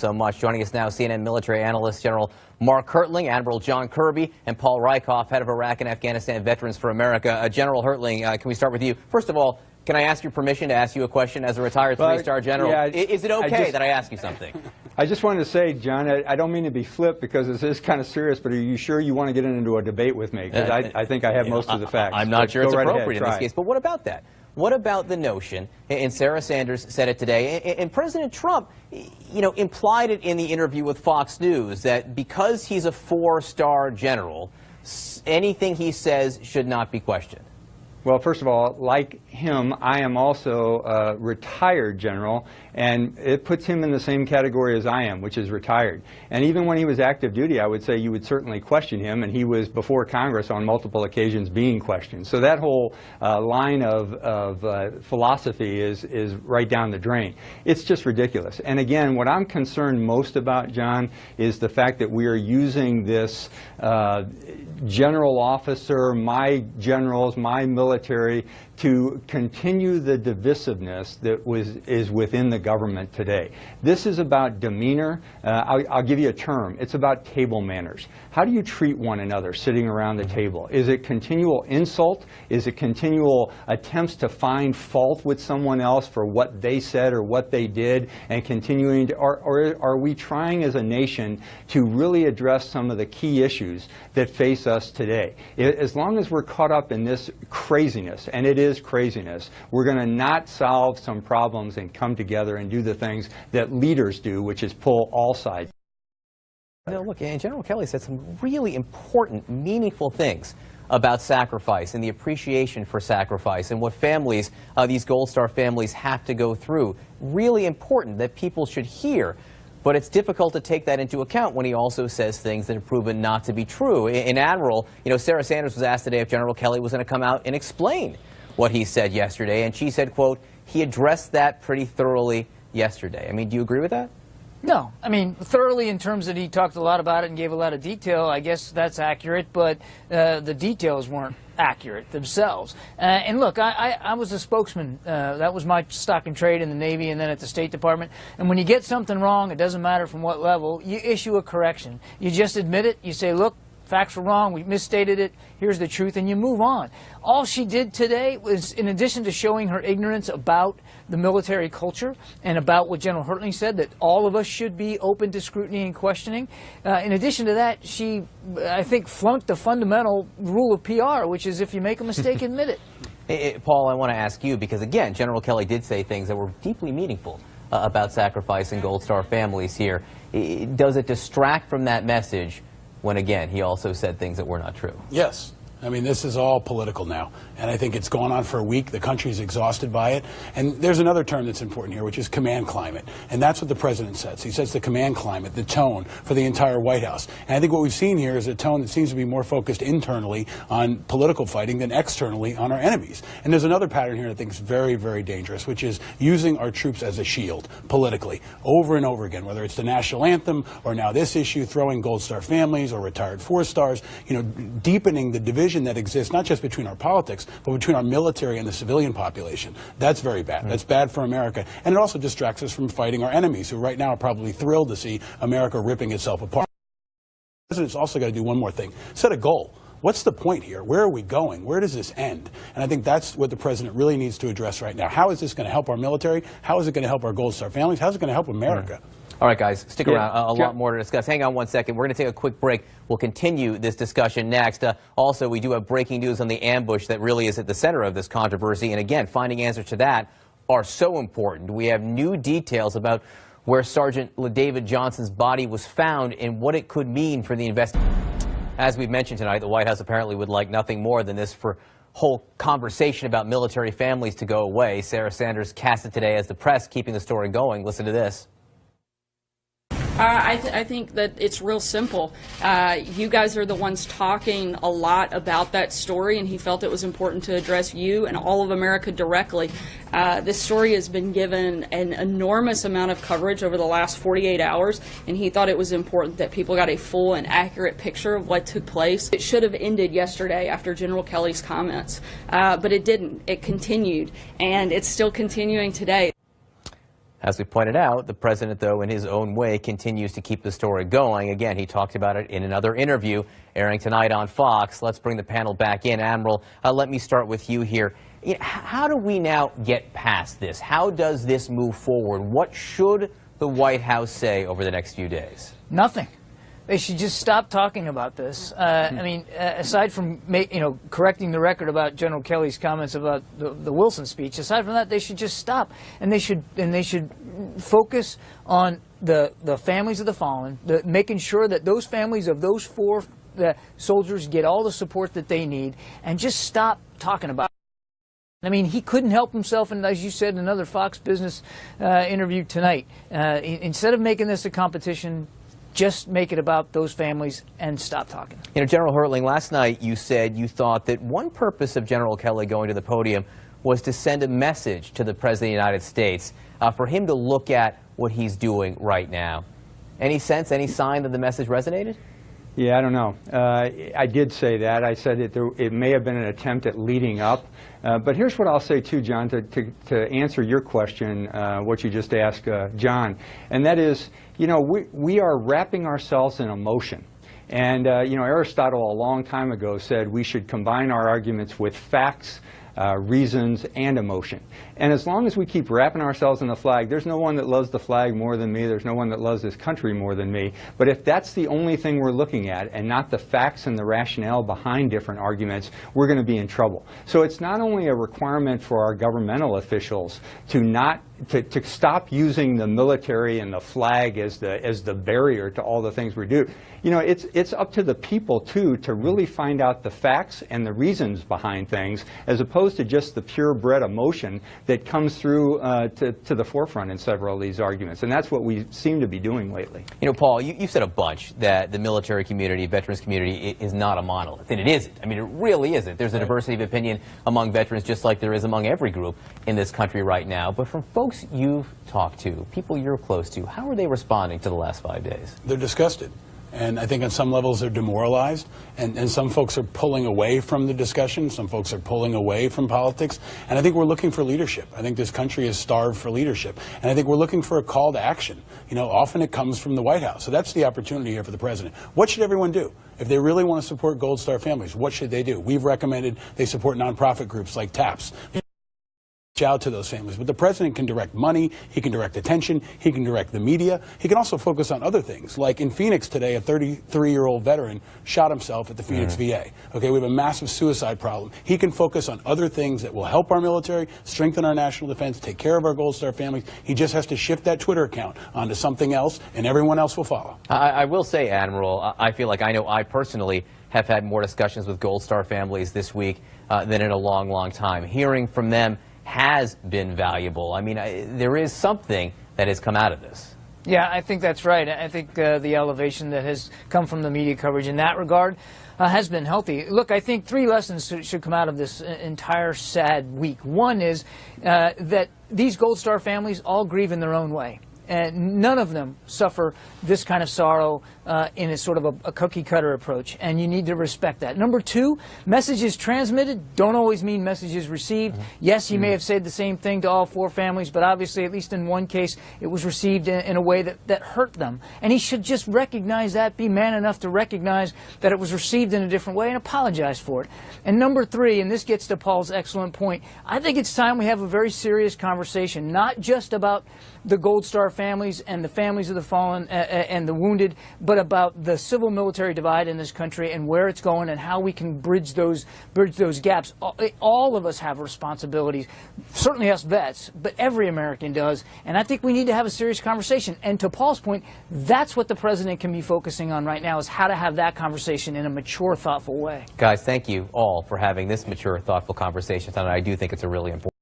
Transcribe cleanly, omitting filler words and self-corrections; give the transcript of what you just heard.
So much. Joining us now, CNN military analyst General Mark Hertling, Admiral John Kirby, and Paul Rieckhoff, head of Iraq and Afghanistan Veterans for America. General Hertling, can we start with you? First of all, can I ask your permission to ask you a question as a retired three-star general? Yeah, is it okay that I ask you something? I just wanted to say, John, I don't mean to be flip because this is kind of serious, but are you sure you want to get into a debate with me? Because I think I have most of the facts. I'm not sure it's appropriate in this case, but what about that? What about the notion, and Sarah Sanders said it today, and President Trump, implied it in the interview with Fox News, that because he's a four-star general, anything he says should not be questioned? Well, first of all, like him, I am also a retired general, and it puts him in the same category as I am, which is retired. And even when he was active duty, I would say you would certainly question him, and he was before Congress on multiple occasions being questioned. So that whole line of philosophy is right down the drain. It's just ridiculous. And again, what I'm concerned most about, John, is the fact that we are using this general officer, my generals, my military, to continue the divisiveness that is within the government today. This is about demeanor. I'll give you a term. It's about table manners. How do you treat one another sitting around the table? Is it continual insult? Is it continual attempts to find fault with someone else for what they said or what they did, and continuing to, or are we trying as a nation to really address some of the key issues that face us today? As long as we're caught up in this craziness, and it is craziness, we're going to not solve some problems and come together and do the things that leaders do, which is pull all sides. Look, and General Kelly said some really important, meaningful things about sacrifice and the appreciation for sacrifice and what families, these Gold Star families, have to go through. Really important that people should hear. But it's difficult to take that into account when he also says things that have proven not to be true. In Admiral, Sarah Sanders was asked today if General Kelly was going to come out and explain what he said yesterday, and she said, quote, he addressed that pretty thoroughly yesterday. I mean, do you agree with that? No. I mean, thoroughly in terms that he talked a lot about it and gave a lot of detail, I guess that's accurate, but the details weren't accurate themselves. And look, I was a spokesman. That was my stock and trade in the Navy and then at the State Department. And when you get something wrong, it doesn't matter from what level, you issue a correction. You just admit it. You say, look, facts were wrong, we misstated it, here's the truth, and you move on. All she did today was, in addition to showing her ignorance about the military culture and about what General Hertling said, that all of us should be open to scrutiny and questioning, in addition to that, she, I think, flunked the fundamental rule of PR, which is if you make a mistake, admit it. Paul, I want to ask you, because again, General Kelly did say things that were deeply meaningful about sacrifice and Gold Star families here. Does it distract from that message when, again, he also said things that were not true? Yes. I mean, this is all political now, and I think it's gone on for a week. The country's exhausted by it. And there's another term that's important here, which is command climate. And that's what the president says. He sets the command climate, the tone for the entire White House. And I think what we've seen here is a tone that seems to be more focused internally on political fighting than externally on our enemies. And there's another pattern here that I think is very, very dangerous, which is using our troops as a shield politically over and over again, whether it's the national anthem or now this issue, throwing Gold Star families or retired four-stars, deepening the division that exists not just between our politics, but between our military and the civilian population. That's very bad. That's bad for America. And it also distracts us from fighting our enemies, who right now are probably thrilled to see America ripping itself apart. The president's also got to do one more thing. Set a goal. What's the point here? Where are we going? Where does this end? And I think that's what the president really needs to address right now. How is this going to help our military? How is it going to help our Gold Star families? How is it going to help America? All right, guys, stick around. A lot more to discuss. Hang on one second. We're going to take a quick break. We'll continue this discussion next. Also, we do have breaking news on the ambush that really is at the center of this controversy. And again, finding answers to that are so important. We have new details about where Sergeant LaDavid Johnson's body was found and what it could mean for the investigation. As we've mentioned tonight, the White House apparently would like nothing more than this for whole conversation about military families to go away. Sarah Sanders cast it today as the press keeping the story going. Listen to this. I think that it's real simple. You guys are the ones talking a lot about that story, and he felt it was important to address you and all of America directly. This story has been given an enormous amount of coverage over the last 48 hours, and he thought it was important that people got a full and accurate picture of what took place. It should have ended yesterday after General Kelly's comments, but it didn't. It continued, and it's still continuing today. As we pointed out, the president, though, in his own way, continues to keep the story going. Again, he talked about it in another interview airing tonight on Fox. Let's bring the panel back in. Admiral, let me start with you here. How do we now get past this? How does this move forward? What should the White House say over the next few days? Nothing. They should just stop talking about this. I mean, aside from correcting the record about General Kelly's comments about the Wilson speech, aside from that, they should just stop, and they should focus on the families of the fallen, making sure that those families of those four soldiers get all the support that they need, and just stop talking about it. I mean, he couldn't help himself, and as you said in another Fox Business interview tonight, instead of making this a competition, just make it about those families and stop talking. General Hertling, last night you said you thought that one purpose of General Kelly going to the podium was to send a message to the President of the United States, for him to look at what he's doing right now. Any sense, any sign that the message resonated? Yeah, I don't know. I did say that. I said it may have been an attempt at leading up. But here's what I'll say, too, John, to answer your question, what you just asked John. And that is, we are wrapping ourselves in emotion. And, Aristotle a long time ago said we should combine our arguments with facts, reasons, and emotion. And as long as we keep wrapping ourselves in the flag, there's no one that loves the flag more than me, there's no one that loves this country more than me. But if that's the only thing we're looking at and not the facts and the rationale behind different arguments, we're going to be in trouble. So it's not only a requirement for our governmental officials to stop using the military and the flag as the barrier to all the things we do. It's up to the people, too, to really find out the facts and the reasons behind things, as opposed to just the purebred emotion that comes through to the forefront in several of these arguments. And that's what we seem to be doing lately. Paul, you've said a bunch that the military community, veterans community, is not a monolith. And it isn't. I mean, it really isn't. There's a diversity of opinion among veterans, just like there is among every group in this country right now. But from folks you've talked to, people you're close to, how are they responding to the last 5 days? They're disgusted. And I think on some levels they're demoralized, and some folks are pulling away from the discussion, some folks are pulling away from politics, and I think we're looking for leadership. I think this country is starved for leadership, and I think we're looking for a call to action. Often it comes from the White House, so that's the opportunity here for the President. What should everyone do? If they really want to support Gold Star families, what should they do? We've recommended they support nonprofit groups like TAPS. Out to those families, but the president can direct money, he can direct attention, he can direct the media, he can also focus on other things. Like in Phoenix today, a 33-year-old veteran shot himself at the Phoenix VA. Okay, we have a massive suicide problem. He can focus on other things that will help our military, strengthen our national defense, take care of our Gold Star families. He just has to shift that Twitter account onto something else, and everyone else will follow. I will say, Admiral, I feel like I personally have had more discussions with Gold Star families this week than in a long, long time. Hearing from them has been valuable. I mean, there is something that has come out of this. Yeah, I think that's right. I think the elevation that has come from the media coverage in that regard has been healthy. Look, I think 3 lessons should come out of this entire sad week. One is that these Gold Star families all grieve in their own way. And none of them suffer this kind of sorrow in a sort of a cookie-cutter approach, and you need to respect that. Number 2, messages transmitted don't always mean messages received. Yes, he may have said the same thing to all 4 families, but obviously, at least in one case, it was received in a way that hurt them. And he should just recognize that, be man enough to recognize that it was received in a different way and apologize for it. And number 3, and this gets to Paul's excellent point, I think it's time we have a very serious conversation, not just about the Gold Star families and the families of the fallen and the wounded, but about the civil-military divide in this country and where it's going and how we can bridge those gaps. All of us have responsibilities, certainly us vets, but every American does, and I think we need to have a serious conversation. And to Paul's point, that's what the President can be focusing on right now, is how to have that conversation in a mature, thoughtful way. Guys, thank you all for having this mature, thoughtful conversation tonight. I do think it's a really important